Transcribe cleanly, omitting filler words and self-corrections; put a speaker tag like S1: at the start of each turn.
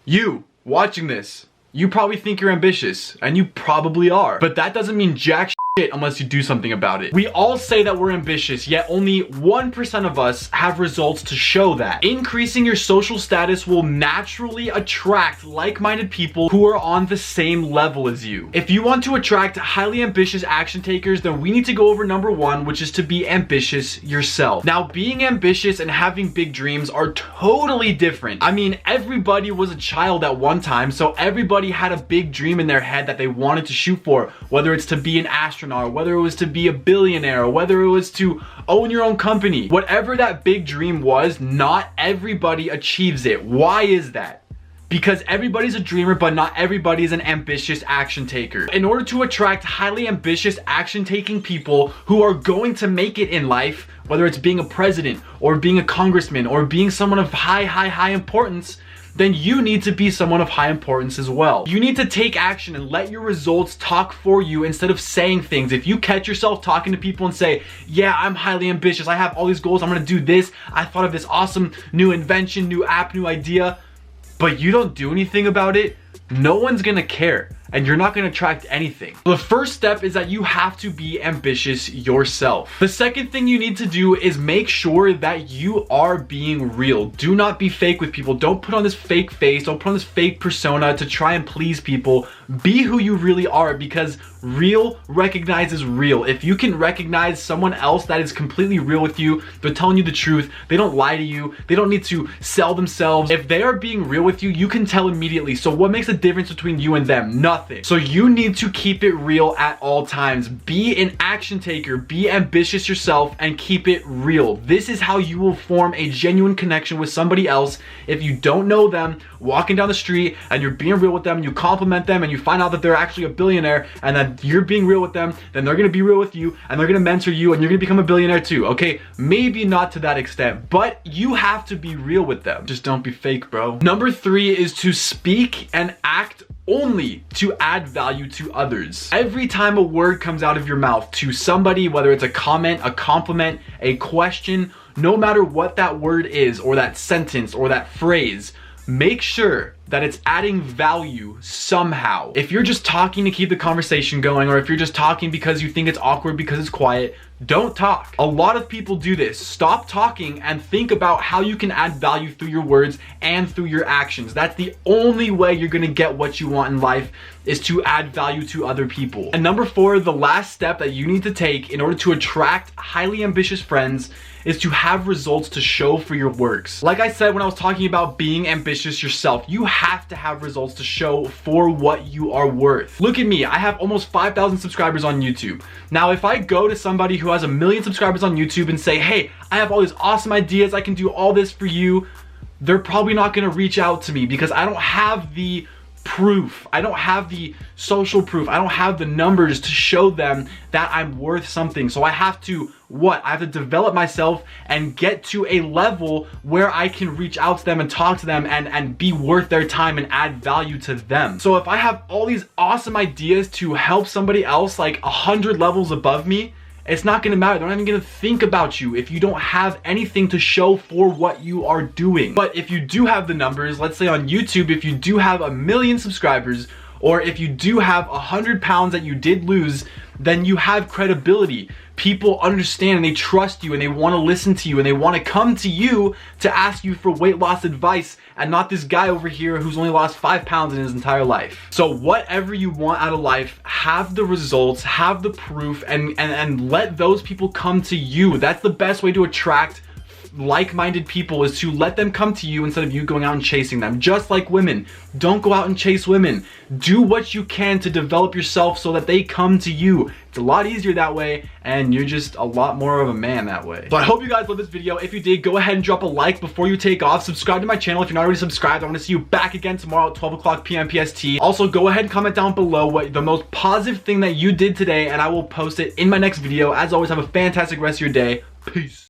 S1: You watching this, you probably think you're ambitious, and you probably are, but that doesn't mean jack shit unless you do something about it. We all say that we're ambitious, yet only 1% of us have results to show that. Increasing your social status will naturally attract like-minded people who are on the same level as you. If you want to attract highly ambitious action takers, then we need to go over number 1, which is to be ambitious yourself. Now, being ambitious and having big dreams are totally different. I mean, everybody was a child at one time, so everybody had a big dream in their head that they wanted to shoot for, whether it's to be an astronaut, whether it was to be a billionaire, or whether it was to own your own company. Whatever that big dream was, not everybody achieves it. Why is that? Because everybody's a dreamer, but not everybody is an ambitious action taker. In order to attract highly ambitious action taking people who are going to make it in life, whether it's being a president or being a congressman or being someone of high importance, then you need to be someone of high importance as well. You need to take action and let your results talk for you instead of saying things. If you catch yourself talking to people and say, yeah, I'm highly ambitious, I have all these goals, I'm gonna do this, I thought of this awesome new invention, new app, new idea, but you don't do anything about it, no one's gonna care, and you're not gonna attract anything. The first step is that you have to be ambitious yourself. The second thing you need to do is make sure that you are being real. Do not be fake with people. Don't put on this fake face, don't put on this fake persona to try and please people. Be who you really are, because real recognizes real. If you can recognize someone else that is completely real with you, they're telling you the truth, they don't lie to you, they don't need to sell themselves. If they are being real with you, you can tell immediately. So what makes the difference between you and them? Nothing. So you need to keep it real at all times. Be an action taker, be ambitious yourself, and keep it real. This is how you will form a genuine connection with somebody else. If you don't know them, walking down the street and you're being real with them, you compliment them and you find out that they're actually a billionaire and that you're being real with them, then they're gonna be real with you and they're gonna mentor you and you're gonna become a billionaire too, okay? Maybe not to that extent, but you have to be real with them. Just don't be fake, bro. Number 3 is to speak and act only to add value to others. Every time a word comes out of your mouth to somebody, whether it's a comment, a compliment, a question, no matter what that word is or that sentence or that phrase, make sure that it's adding value somehow. If you're just talking to keep the conversation going, or if you're just talking because you think it's awkward because it's quiet, don't talk. A lot of people do this. Stop talking and think about how you can add value through your words and through your actions. That's the only way you're gonna get what you want in life, is to add value to other people. And number 4, the last step that you need to take in order to attract highly ambitious friends is to have results to show for your works. Like I said when I was talking about being ambitious yourself, you have to have results to show for what you are worth. Look at me, I have almost 5,000 subscribers on YouTube. Now, if I go to somebody who has 1 million subscribers on YouTube and say, hey, I have all these awesome ideas, I can do all this for you, they're probably not gonna reach out to me because I don't have the proof. I don't have the social proof. I don't have the numbers to show them that I'm worth something. So I have to, what? I have to develop myself and get to a level where I can reach out to them and talk to them and be worth their time and add value to them. So if I have all these awesome ideas to help somebody else like 100 levels above me, it's not gonna matter. They're not even gonna think about you if you don't have anything to show for what you are doing. But if you do have the numbers, let's say on YouTube, if you do have 1 million subscribers, or if you do have 100 pounds that you did lose, then you have credibility. People understand and they trust you and they want to listen to you and they want to come to you to ask you for weight loss advice, and not this guy over here who's only lost 5 pounds in his entire life. So whatever you want out of life, have the results, have the proof, and let those people come to you. That's the best way to attract like-minded people, is to let them come to you instead of you going out and chasing them. Just like women, don't go out and chase women. Do what you can to develop yourself so that they come to you. It's a lot easier that way, and you're just a lot more of a man that way. So I hope you guys loved this video. If you did, go ahead and drop a like before you take off. Subscribe to my channel if you're not already subscribed. I want to see you back again tomorrow at 12 o'clock p.m. PST. Also, go ahead and comment down below what the most positive thing that you did today, and I will post it in my next video. As always, have a fantastic rest of your day. Peace.